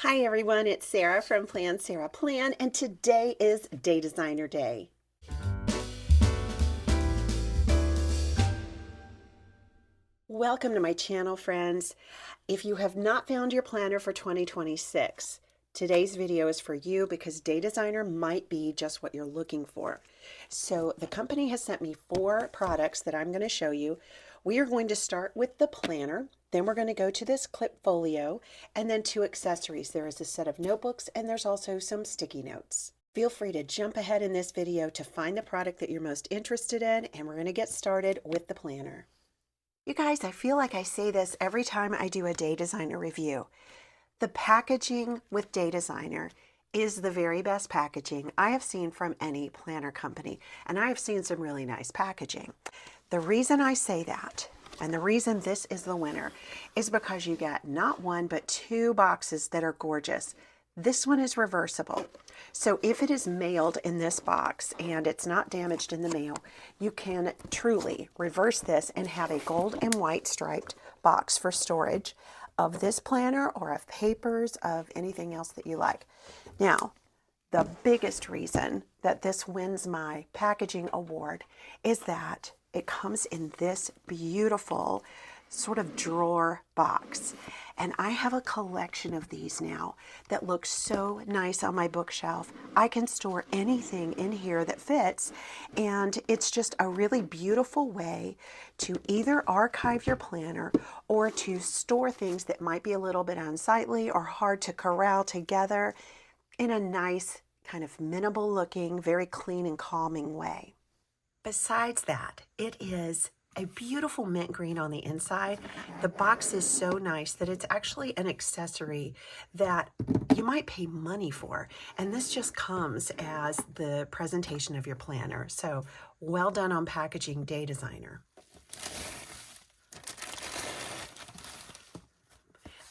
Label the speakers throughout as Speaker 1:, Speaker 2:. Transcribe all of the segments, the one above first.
Speaker 1: Hi everyone, it's Sarah from Plan Sarah Plan, and today is Day Designer Day. Welcome to my channel, friends. If you have not found your planner for 2026, today's video is for you because Day Designer might be just what you're looking for. So the company has sent me 4 products that I'm going to show you. We are going to start with the planner, then we're going to go to this clip folio, and then 2 accessories. There is a set of notebooks and there's also some sticky notes. Feel free to jump ahead in this video to find the product that you're most interested in, and we're going to get started with the planner. You guys, I feel like I say this every time I do a Day Designer review. The packaging with Day Designer is the very best packaging I have seen from any planner company, and I have seen some really nice packaging. The reason I say that, and the reason this is the winner, is because you get not 1 but 2 boxes that are gorgeous. This one is reversible. So if it is mailed in this box and it's not damaged in the mail, you can truly reverse this and have a gold and white striped box for storage of this planner or of papers, of anything else that you like. Now, the biggest reason that this wins my packaging award is that it comes in this beautiful sort of drawer box. And I have a collection of these now that look so nice on my bookshelf. I can store anything in here that fits, and it's just a really beautiful way to either archive your planner or to store things that might be a little bit unsightly or hard to corral together in a nice, kind of minimal looking, very clean and calming way. Besides that, it is a beautiful mint green on the inside. The box is so nice that it's actually an accessory that you might pay money for. And this just comes as the presentation of your planner. So well done on packaging, Day Designer.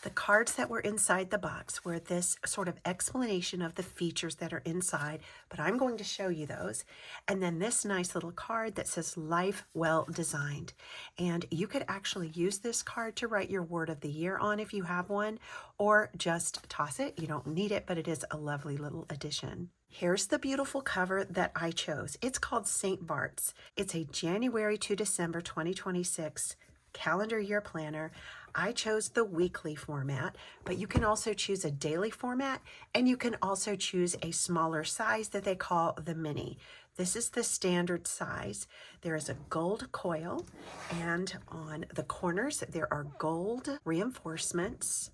Speaker 1: The cards that were inside the box were this sort of explanation of the features that are inside, but I'm going to show you those. And then this nice little card that says Life Well Designed. And you could actually use this card to write your word of the year on if you have one, or just toss it. You don't need it, but it is a lovely little addition. Here's the beautiful cover that I chose. It's called St. Bart's. It's a January to December 2026 calendar year planner. I chose the weekly format, but you can also choose a daily format, and you can also choose a smaller size that they call the mini. This is the standard size. There is a gold coil, and on the corners there are gold reinforcements.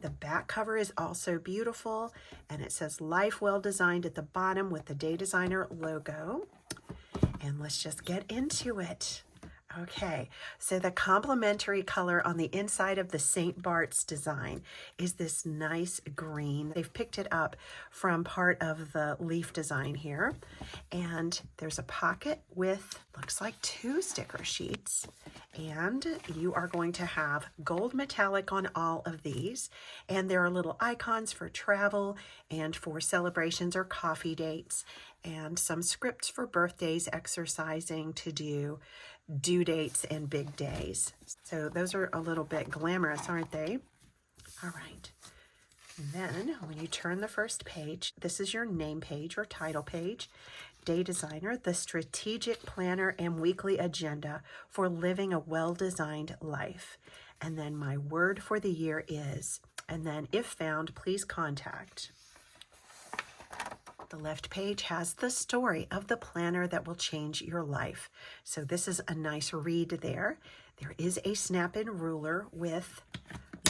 Speaker 1: The back cover is also beautiful, and it says Life Well Designed at the bottom with the Day Designer logo. And let's just get into it. Okay, so the complementary color on the inside of the St. Bart's design is this nice green. They've picked it up from part of the leaf design here. And there's a pocket with, looks like 2 sticker sheets. And you are going to have gold metallic on all of these. And there are little icons for travel and for celebrations or coffee dates, and some scripts for birthdays, exercising, to do, due dates, and big days. So those are a little bit glamorous, aren't they? All right. And then when you turn the first page, this is your name page or title page. Day Designer, the strategic planner and weekly agenda for living a well-designed life. And then my word for the year is, and then if found, please contact. The left page has the story of the planner that will change your life. So this is a nice read there. There is a snap-in ruler with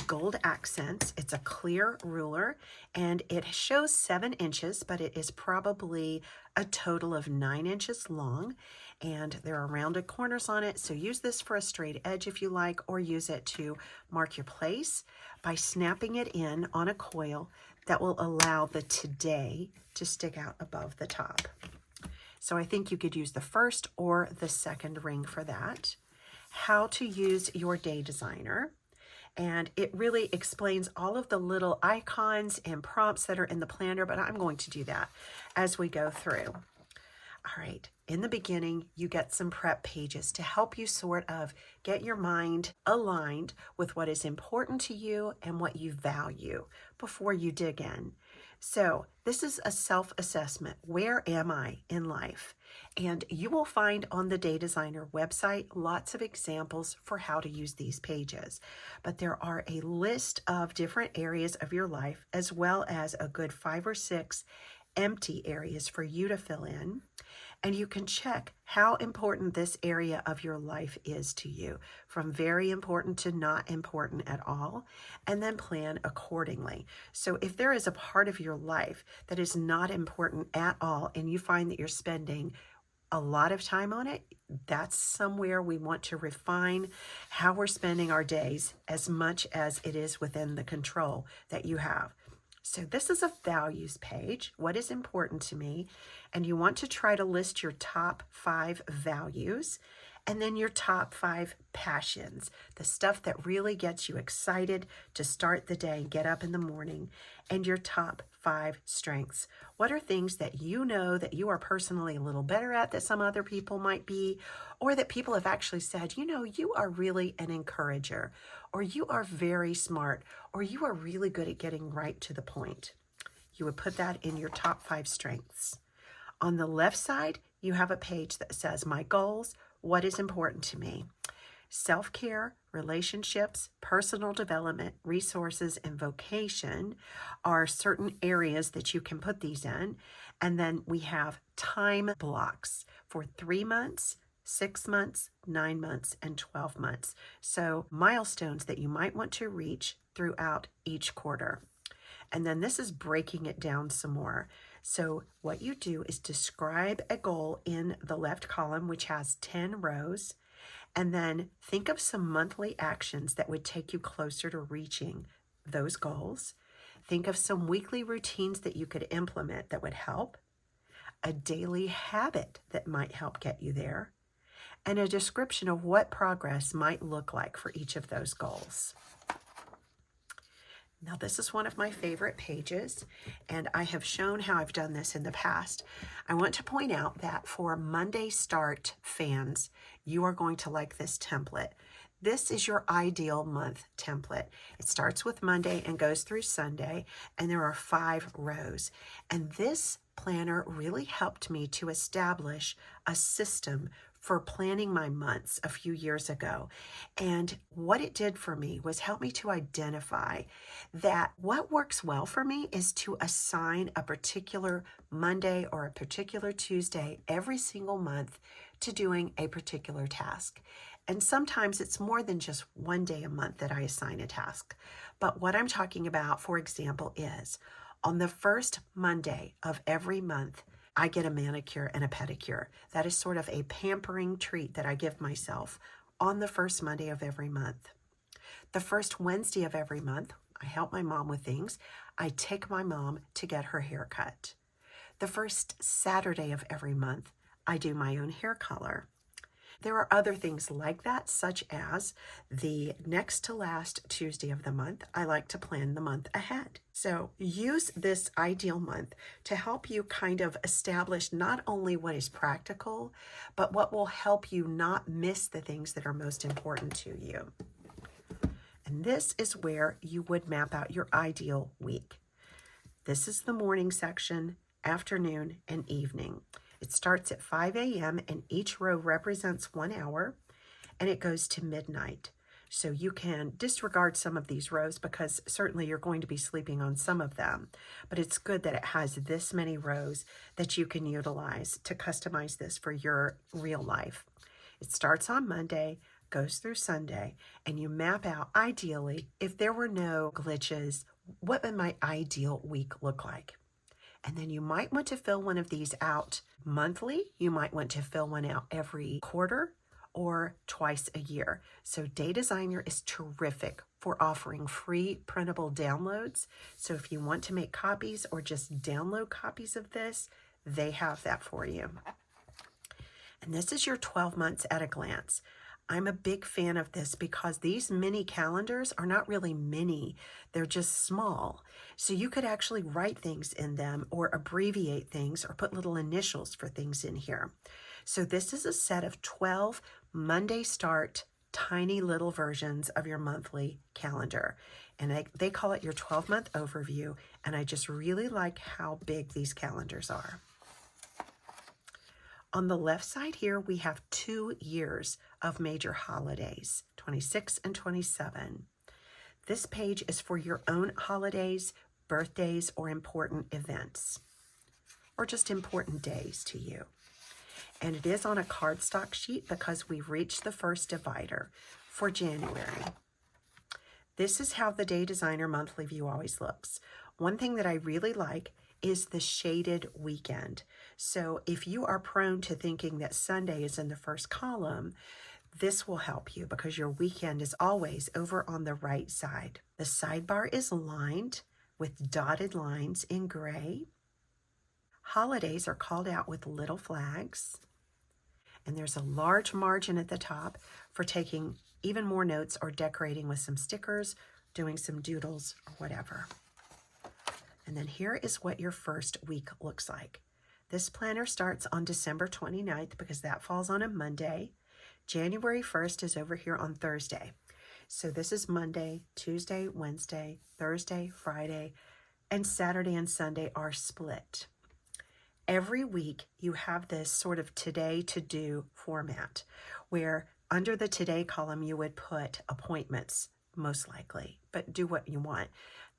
Speaker 1: gold accents. It's a clear ruler, and it shows 7 inches, but it is probably a total of 9 inches long. And there are rounded corners on it, so use this for a straight edge if you like, or use it to mark your place by snapping it in on a coil that will allow the today to stick out above the top. So I think you could use the first or the second ring for that. How to use your Day Designer. And it really explains all of the little icons and prompts that are in the planner, but I'm going to do that as we go through. All right, in the beginning, you get some prep pages to help you sort of get your mind aligned with what is important to you and what you value before you dig in. So this is a self-assessment. Where am I in life? And you will find on the Day Designer website lots of examples for how to use these pages. But there are a list of different areas of your life, as well as a good 5 or 6 empty areas for you to fill in. And you can check how important this area of your life is to you, from very important to not important at all, and then plan accordingly. So if there is a part of your life that is not important at all, and you find that you're spending a lot of time on it, that's somewhere we want to refine how we're spending our days as much as it is within the control that you have. So this is a values page, what is important to me, and you want to try to list your top 5 values and then your top 5 passions, the stuff that really gets you excited to start the day, get up in the morning, and your top 5 strengths. What are things that you know that you are personally a little better at that some other people might be, or that people have actually said, you know, you are really an encourager, or you are very smart, or you are really good at getting right to the point. You would put that in your top 5 strengths. On the left side, you have a page that says my goals, what is important to me. Self-care, relationships, personal development, resources, and vocation are certain areas that you can put these in. And then we have time blocks for 3 months, 6 months, 9 months, and 12 months. So milestones that you might want to reach throughout each quarter. And then this is breaking it down some more. So what you do is describe a goal in the left column, which has 10 rows, and then think of some monthly actions that would take you closer to reaching those goals. Think of some weekly routines that you could implement that would help, a daily habit that might help get you there, and a description of what progress might look like for each of those goals. Now, this is one of my favorite pages, and I have shown how I've done this in the past. I want to point out that for Monday Start fans, you are going to like this template. This is your ideal month template. It starts with Monday and goes through Sunday, and there are 5 rows. And this planner really helped me to establish a system for planning my months a few years ago. And what it did for me was help me to identify that what works well for me is to assign a particular Monday or a particular Tuesday every single month to doing a particular task. And sometimes it's more than just one day a month that I assign a task. But what I'm talking about, for example, is on the first Monday of every month, I get a manicure and a pedicure. That is sort of a pampering treat that I give myself on the first Monday of every month. The first Wednesday of every month, I help my mom with things. I take my mom to get her hair cut. The first Saturday of every month, I do my own hair color. There are other things like that, such as the next to last Tuesday of the month, I like to plan the month ahead. So use this ideal month to help you kind of establish not only what is practical, but what will help you not miss the things that are most important to you. And this is where you would map out your ideal week. This is the morning section, afternoon, and evening. It starts at 5 a.m. and each row represents 1 hour, and it goes to midnight. So you can disregard some of these rows because certainly you're going to be sleeping on some of them, but it's good that it has this many rows that you can utilize to customize this for your real life. It starts on Monday, goes through Sunday, and you map out ideally, if there were no glitches, what would my ideal week look like? And then you might want to fill one of these out monthly. You might want to fill one out every quarter or twice a year. So Day Designer is terrific for offering free printable downloads. So if you want to make copies or just download copies of this, they have that for you. And this is your 12 months at a glance. I'm a big fan of this because these mini calendars are not really mini, they're just small. So you could actually write things in them or abbreviate things or put little initials for things in here. So this is a set of 12 Monday start tiny little versions of your monthly calendar. And they call it your 12-month overview. And I just really like how big these calendars are. On the left side here, we have 2 years of major holidays, 26 and 27. This page is for your own holidays, birthdays, or important events, or just important days to you. And it is on a cardstock sheet because we've reached the first divider for January. This is how the Day Designer Monthly View always looks. One thing that I really like is the shaded weekend. So if you are prone to thinking that Sunday is in the first column, this will help you because your weekend is always over on the right side. The sidebar is lined with dotted lines in gray. Holidays are called out with little flags. And there's a large margin at the top for taking even more notes or decorating with some stickers, doing some doodles or whatever. And then here is what your first week looks like. This planner starts on December 29th because that falls on a Monday. January 1st is over here on Thursday. So this is Monday, Tuesday, Wednesday, Thursday, Friday, and Saturday and Sunday are split. Every week you have this sort of today to do format where under the today column you would put appointments, most likely, but do what you want.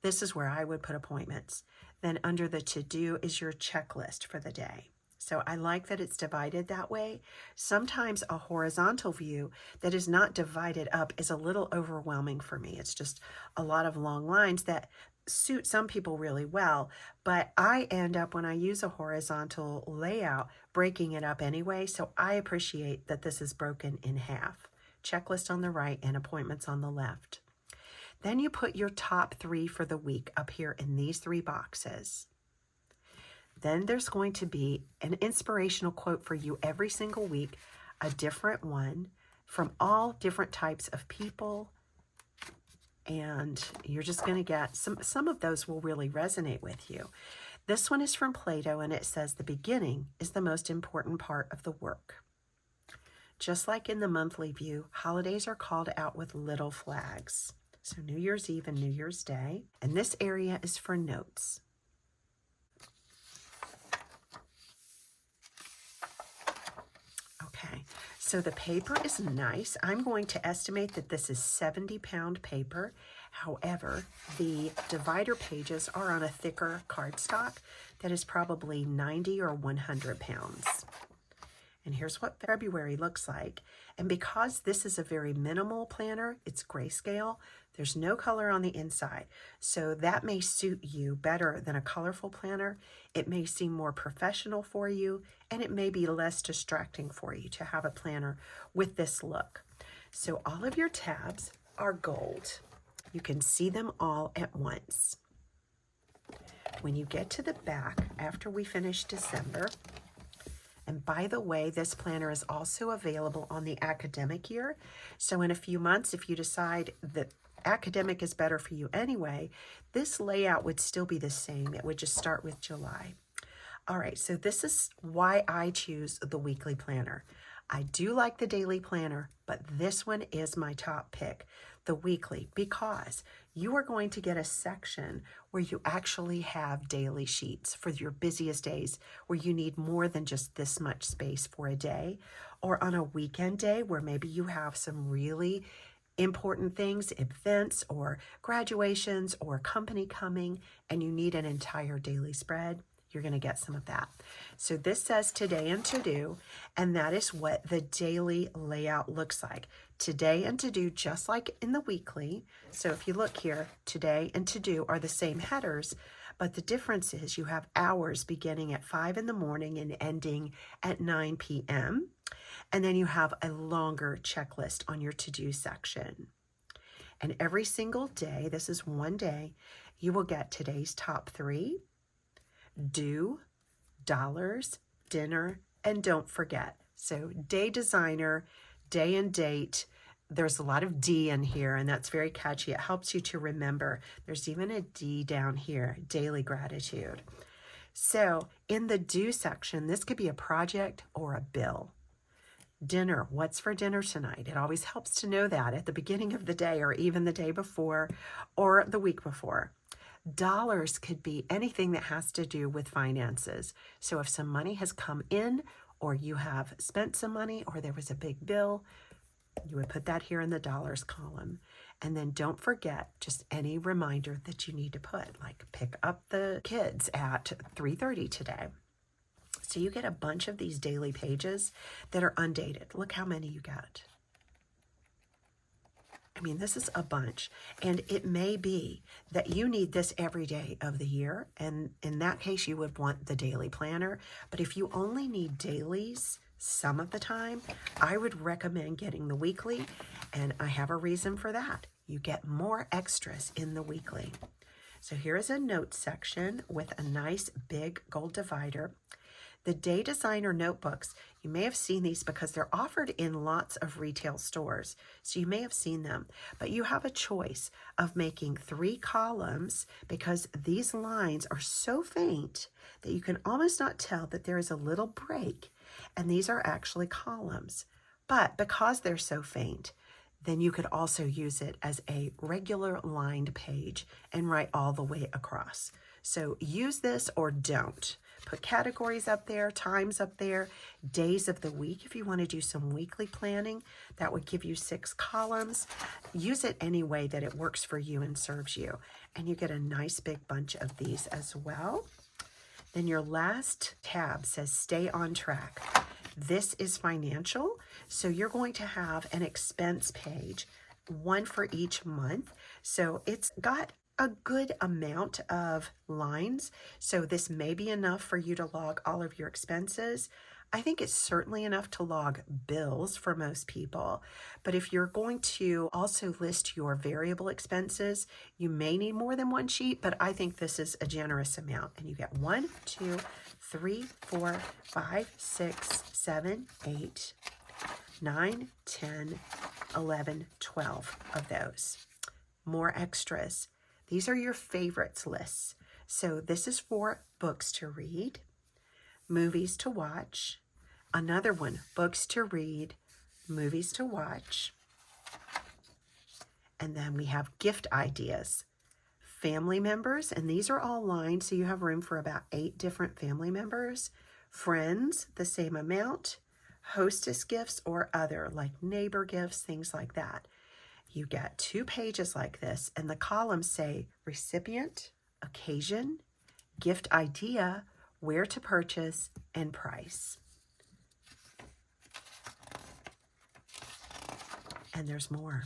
Speaker 1: This is where I would put appointments. Then under the to do is your checklist for the day. So I like that it's divided that way. Sometimes a horizontal view that is not divided up is a little overwhelming for me. It's just a lot of long lines that suit some people really well, but I end up, when I use a horizontal layout, breaking it up anyway. So I appreciate that this is broken in half. Checklist on the right and appointments on the left. Then you put your top 3 for the week up here in these 3 boxes. Then there's going to be an inspirational quote for you every single week, a different one from all different types of people. And you're just going to get some of those will really resonate with you. This one is from Plato, and it says, the beginning is the most important part of the work. Just like in the monthly view, holidays are called out with little flags. So New Year's Eve and New Year's Day. And this area is for notes. Okay, so the paper is nice. I'm going to estimate that this is 70-pound paper. However, the divider pages are on a thicker cardstock that is probably 90 or 100 pounds. And here's what February looks like. And because this is a very minimal planner, it's grayscale, there's no color on the inside. So that may suit you better than a colorful planner. It may seem more professional for you, and it may be less distracting for you to have a planner with this look. So all of your tabs are gold. You can see them all at once. When you get to the back, after we finish December, and by the way, this planner is also available on the academic year. So in a few months, if you decide that academic is better for you anyway, this layout would still be the same. It would just start with July. All right, so this is why I choose the weekly planner. I do like the daily planner, but this one is my top pick, the weekly, because you are going to get a section where you actually have daily sheets for your busiest days, where you need more than just this much space for a day, or on a weekend day where maybe you have some really important things, events or graduations or company coming, and you need an entire daily spread. You're going to get some of that. So this says today and to do, and that is what the daily layout looks like. Today and to do, just like in the weekly. So if you look here, today and to do are the same headers, but the difference is you have hours beginning at 5 in the morning and ending at 9 p.m. And then you have a longer checklist on your to-do section. And every single day, this is one day, you will get today's top 3, do, dollars, dinner, and don't forget. So Day Designer day and date. There's a lot of D in here, and that's very catchy. It helps you to remember. There's even a D down here, daily gratitude. So in the do section, this could be a project or a bill. Dinner, what's for dinner tonight? It always helps to know that at the beginning of the day or even the day before or the week before. Dollars could be anything that has to do with finances. So if some money has come in, or you have spent some money, or there was a big bill, you would put that here in the dollars column. And then don't forget just any reminder that you need to put, like pick up the kids at 3:30 today. So you get a bunch of these daily pages that are undated. Look how many you got. I mean, this is a bunch, and it may be that you need this every day of the year, and in that case, you would want the daily planner. But if you only need dailies some of the time, I would recommend getting the weekly, and I have a reason for that. You get more extras in the weekly. So here is a notes section with a nice big gold divider. The Day Designer notebooks, you may have seen these because they're offered in lots of retail stores, so you may have seen them, but you have a choice of making 3 columns because these lines are so faint that you can almost not tell that there is a little break, and these are actually columns. But because they're so faint, then you could also use it as a regular lined page and write all the way across. So use this or don't. Put categories up there, times up there, days of the week. If you want to do some weekly planning, that would give you 6 columns. Use it any way that it works for you and serves you. And you get a nice big bunch of these as well. Then your last tab says stay on track. This is financial, so you're going to have an expense page, one for each month. So it's got a good amount of lines, so this may be enough for you to log all of your expenses. I think it's certainly enough to log bills for most people, but if you're going to also list your variable expenses, you may need more than one sheet, but I think this is a generous amount. And you get 1, 2, 3, 4, 5, 6, 7, 8, 9, 10, 11, 12 of those. More extras. These are your favorites lists. So this is for books to read, movies to watch. Another one, books to read, movies to watch. And then we have gift ideas, family members, and these are all lined, so you have room for about 8 different family members. Friends, the same amount. Hostess gifts or other, like neighbor gifts, things like that. You get 2 pages like this, and the columns say recipient, occasion, gift idea, where to purchase, and price. And there's more.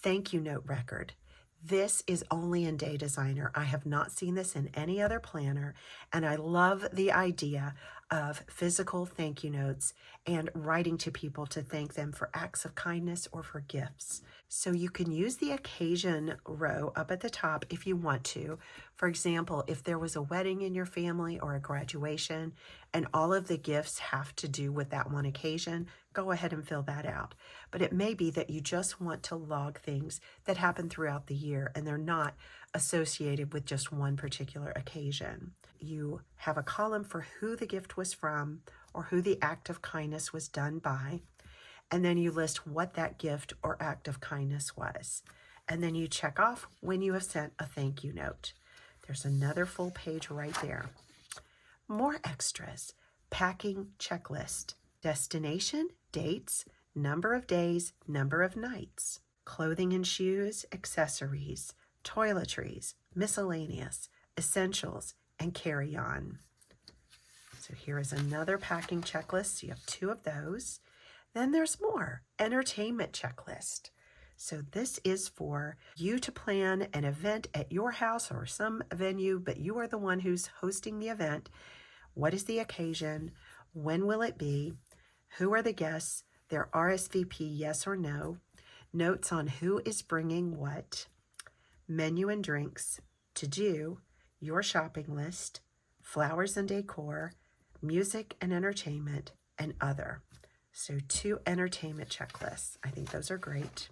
Speaker 1: Thank you note record. This is only in Day Designer. I have not seen this in any other planner, and I love the idea of physical thank you notes and writing to people to thank them for acts of kindness or for gifts. So you can use the occasion row up at the top if you want to. For example, if there was a wedding in your family or a graduation and all of the gifts have to do with that one occasion, go ahead and fill that out. But it may be that you just want to log things that happen throughout the year and they're not associated with just one particular occasion. You have a column for who the gift was from or who the act of kindness was done by, and then you list what that gift or act of kindness was. And then you check off when you have sent a thank you note. There's another full page right there. More extras, packing checklist, destination, dates, number of days, number of nights, clothing and shoes, accessories, toiletries, miscellaneous, essentials, and carry-on. So here is another packing checklist. You have 2 of those. Then there's more, entertainment checklist. So this is for you to plan an event at your house or some venue, but you are the one who's hosting the event. What is the occasion? When will it be? Who are the guests? Their RSVP, yes or no. Notes on who is bringing what. Menu and drinks. To do. Your shopping list. Flowers and decor. Music and entertainment. And other. So 2 entertainment checklists. I think those are great.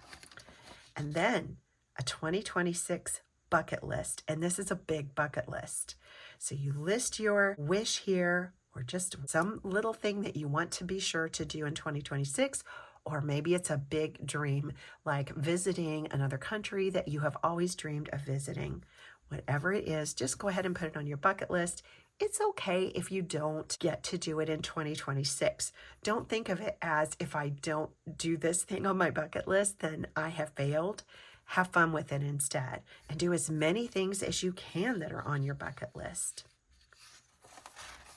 Speaker 1: And then a 2026 bucket list. And this is a big bucket list. So you list your wish here, or just some little thing that you want to be sure to do in 2026. Or maybe it's a big dream, like visiting another country that you have always dreamed of visiting. Whatever it is, just go ahead and put it on your bucket list. It's okay if you don't get to do it in 2026. Don't think of it as, if I don't do this thing on my bucket list, then I have failed. Have fun with it instead, and do as many things as you can that are on your bucket list.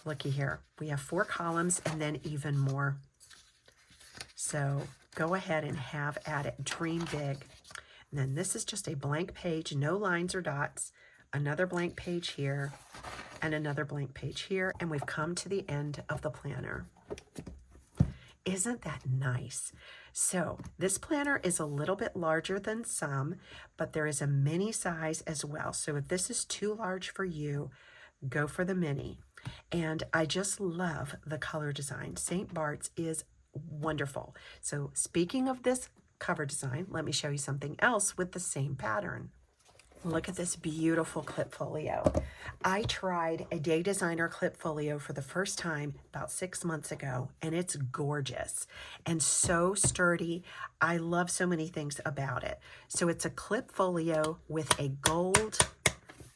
Speaker 1: Looky here, we have 4 columns and then even more. So go ahead and have at it, dream big. And then this is just a blank page, no lines or dots, another blank page here, and another blank page here, and we've come to the end of the planner. Isn't that nice? So this planner is a little bit larger than some, but there is a mini size as well. So if this is too large for you, go for the mini. And I just love the color design. St. Bart's is wonderful. So speaking of this cover design, let me show you something else with the same pattern. Look at this beautiful clip folio. I tried a Day Designer clip folio for the first time about 6 months ago, and it's gorgeous and so sturdy. I love so many things about it. So it's a clip folio with a gold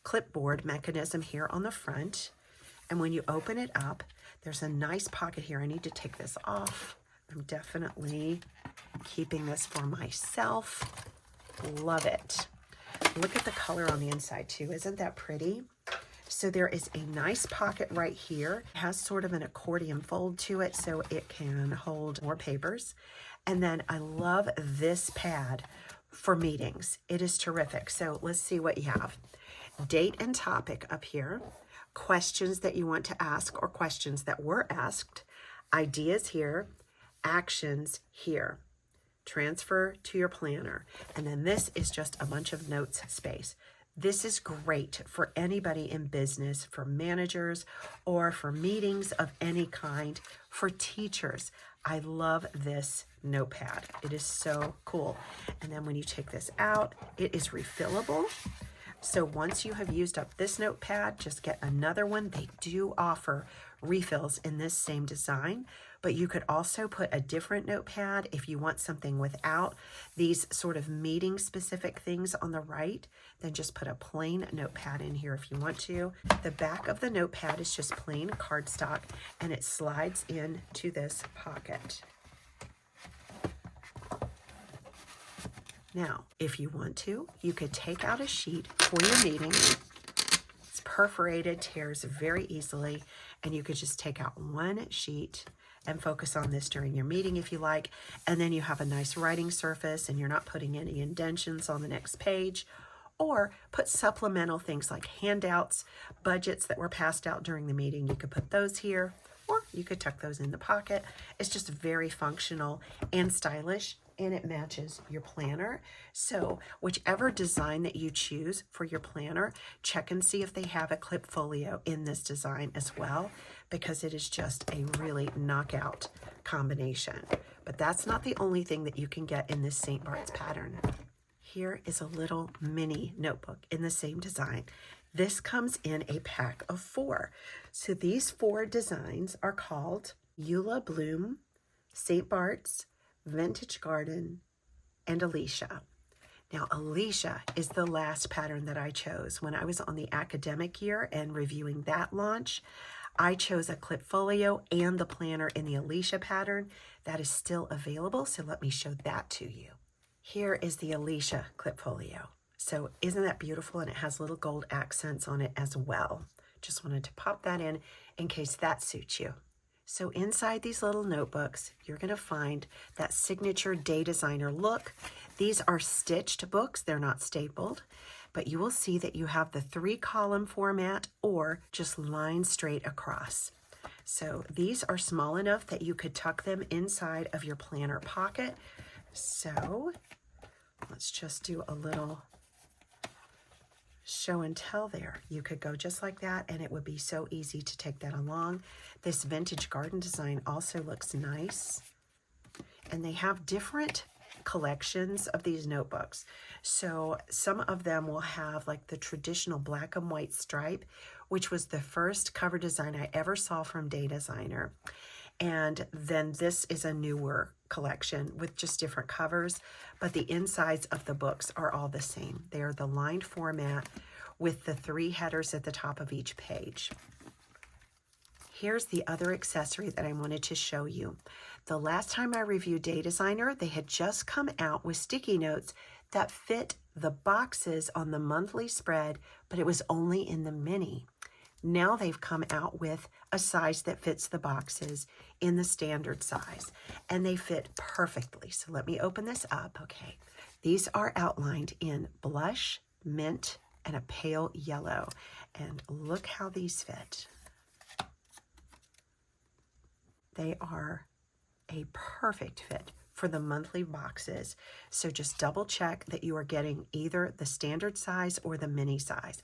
Speaker 1: clipboard mechanism here on the front. And when you open it up, there's a nice pocket here. I need to take this off. I'm definitely keeping this for myself. Love it. Look at the color on the inside too. Isn't that pretty? So there is a nice pocket right here. It has sort of an accordion fold to it so it can hold more papers. And then I love this pad for meetings. It is terrific. So let's see what you have. Date and topic up here. Questions that you want to ask or questions that were asked. Ideas here. Actions here. Transfer to your planner. And then this is just a bunch of notes space. This is great for anybody in business, for managers, or for meetings of any kind, for teachers. I love this notepad. It is so cool. And then when you take this out, it is refillable. So once you have used up this notepad, just get another one. They do offer refills in this same design, but you could also put a different notepad if you want something without these sort of meeting specific things on the right. Then just put a plain notepad in here if you want to. The back of the notepad is just plain cardstock, and it slides into this pocket. Now, if you want to, you could take out a sheet for your meeting. It's perforated, tears very easily, and you could just take out one sheet and focus on this during your meeting if you like, and then you have a nice writing surface and you're not putting any indentions on the next page. Or put supplemental things like handouts, budgets that were passed out during the meeting. You could put those here, or you could tuck those in the pocket. It's just very functional and stylish, and it matches your planner. So whichever design that you choose for your planner, check and see if they have a clip folio in this design as well, because it is just a really knockout combination. But that's not the only thing that you can get in this St. Bart's pattern. Here is a little mini notebook in the same design. This comes in a pack of 4. So these 4 designs are called Eula Bloom, St. Bart's, Vintage Garden, and Alicia. Now, Alicia is the last pattern that I chose. When I was on the academic year and reviewing that launch, I chose a clip folio and the planner in the Alicia pattern. That is still available, so let me show that to you. Here is the Alicia clip folio. So isn't that beautiful? And it has little gold accents on it as well. Just wanted to pop that in case that suits you. So inside these little notebooks, you're going to find that signature Day Designer look. These are stitched books. They're not stapled, but you will see that you have the 3-column format or just lines straight across. So these are small enough that you could tuck them inside of your planner pocket. So let's just do a little show and tell there. You could go just like that, and it would be so easy to take that along. This vintage garden design also looks nice. And they have different collections of these notebooks. So some of them will have like the traditional black and white stripe, which was the first cover design I ever saw from Day Designer. And then this is a newer collection with just different covers, but the insides of the books are all the same. They are the lined format with the 3 headers at the top of each page. Here's the other accessory that I wanted to show you. The last time I reviewed Day Designer, they had just come out with sticky notes that fit the boxes on the monthly spread, but it was only in the mini. Now they've come out with a size that fits the boxes in the standard size, and they fit perfectly. So let me open this up. Okay, these are outlined in blush, mint, and a pale yellow, and look how these fit. They are a perfect fit for the monthly boxes. So just double check that you are getting either the standard size or the mini size.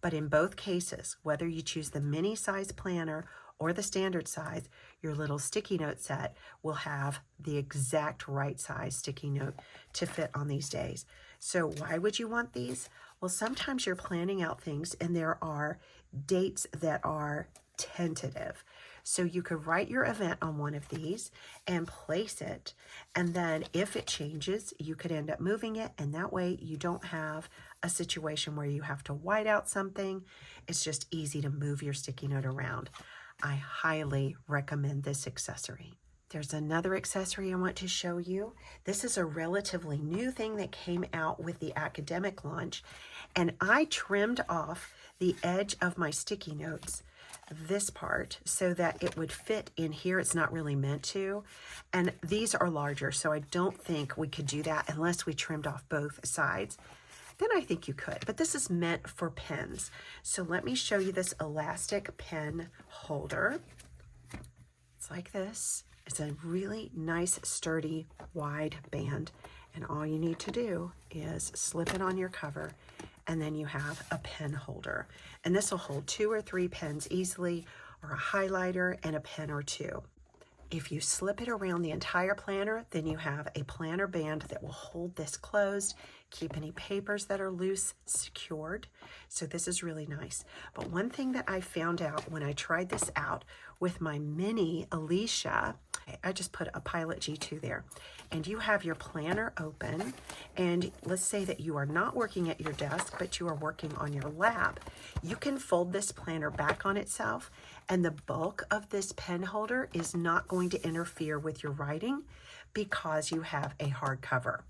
Speaker 1: But in both cases, whether you choose the mini size planner or the standard size, your little sticky note set will have the exact right size sticky note to fit on these days. So why would you want these? Well, sometimes you're planning out things and there are dates that are tentative. So you could write your event on one of these and place it. And then if it changes, you could end up moving it. And that way you don't have a situation where you have to white out something. It's just easy to move your sticky note around. I highly recommend this accessory. There's another accessory I want to show you. This is a relatively new thing that came out with the academic launch. And I trimmed off the edge of my sticky notes, this part, so that it would fit in here. It's not really meant to. And these are larger, so I don't think we could do that unless we trimmed off both sides. Then I think you could, but this is meant for pens. So let me show you this elastic pen holder. It's like this. It's a really nice, sturdy, wide band. And all you need to do is slip it on your cover, and then you have a pen holder. And this will hold 2 or 3 pens easily, or a highlighter and a pen or 2. If you slip it around the entire planner, then you have a planner band that will hold this closed, keep any papers that are loose secured. So this is really nice. But one thing that I found out when I tried this out with my mini Alicia, I just put a Pilot G2 there, and you have your planner open, and let's say that you are not working at your desk, but you are working on your lap. You can fold this planner back on itself, and the bulk of this pen holder is not going to interfere with your writing because you have a hard cover.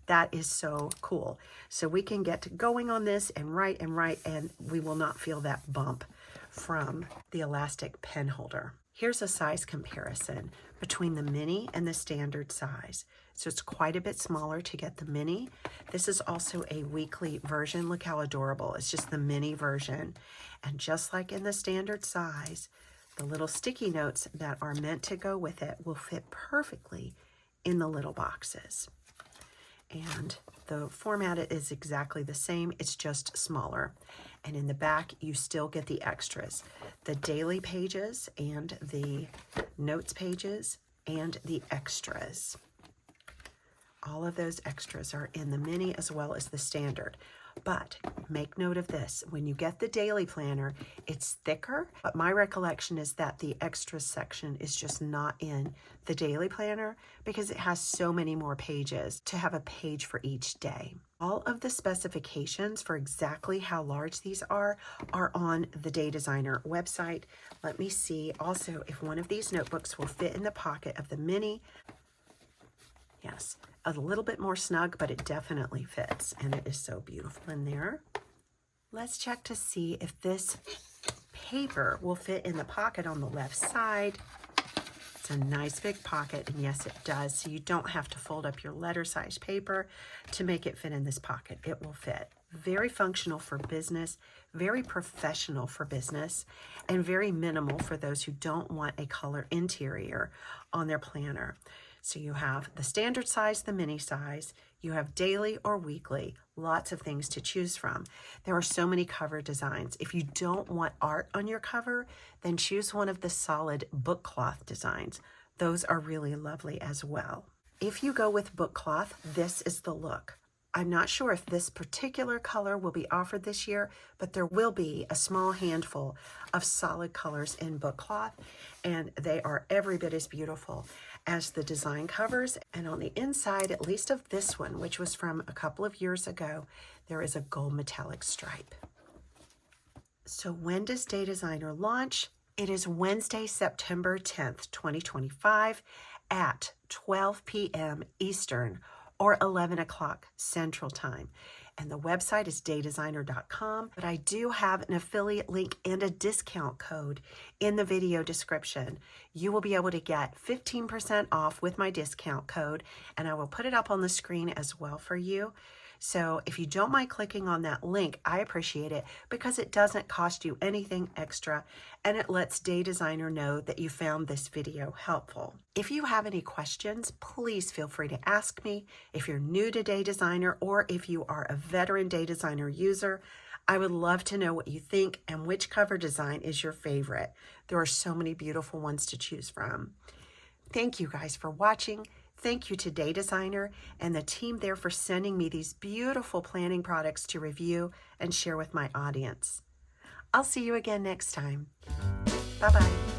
Speaker 1: That is so cool. So we can get going on this and write, and we will not feel that bump from the elastic pen holder. Here's a size comparison between the mini and the standard size. So it's quite a bit smaller to get the mini. This is also a weekly version. Look how adorable. It's just the mini version. And just like in the standard size, the little sticky notes that are meant to go with it will fit perfectly in the little boxes. And the format is exactly the same, it's just smaller. And in the back, you still get the extras. The daily pages and the notes pages and the extras. All of those extras are in the mini as well as the standard. But make note of this, when you get the daily planner, it's thicker, but my recollection is that the extras section is just not in the daily planner because it has so many more pages to have a page for each day. All of the specifications for exactly how large these are on the Day Designer website. Let me see also if one of these notebooks will fit in the pocket of the mini. Yes, a little bit more snug, but it definitely fits, and it is so beautiful in there. Let's check to see if this paper will fit in the pocket on the left side. It's a nice big pocket, and yes, it does. So you don't have to fold up your letter size paper to make it fit in this pocket. It will fit. Very functional for business, very professional for business, and very minimal for those who don't want a color interior on their planner. So you have the standard size, the mini size, you have daily or weekly, lots of things to choose from. There are so many cover designs. If you don't want art on your cover, then choose one of the solid book cloth designs. Those are really lovely as well. If you go with book cloth, this is the look. I'm not sure if this particular color will be offered this year, but there will be a small handful of solid colors in book cloth, and they are every bit as beautiful as the design covers. And on the inside, at least of this one, which was from a couple of years ago, there is a gold metallic stripe. So when does Day Designer launch? It is Wednesday, September 10th, 2025 at 12 p.m. Eastern or 11 o'clock Central Time. And the website is daydesigner.com, but I do have an affiliate link and a discount code in the video description. You will be able to get 15% off with my discount code, and I will put it up on the screen as well for you. So if you don't mind clicking on that link, I appreciate it because it doesn't cost you anything extra and it lets Day Designer know that you found this video helpful. If you have any questions, please feel free to ask me. If you're new to Day Designer or if you are a veteran Day Designer user, I would love to know what you think and which cover design is your favorite. There are so many beautiful ones to choose from. Thank you guys for watching. Thank you to Day Designer and the team there for sending me these beautiful planning products to review and share with my audience. I'll see you again next time. Bye-bye.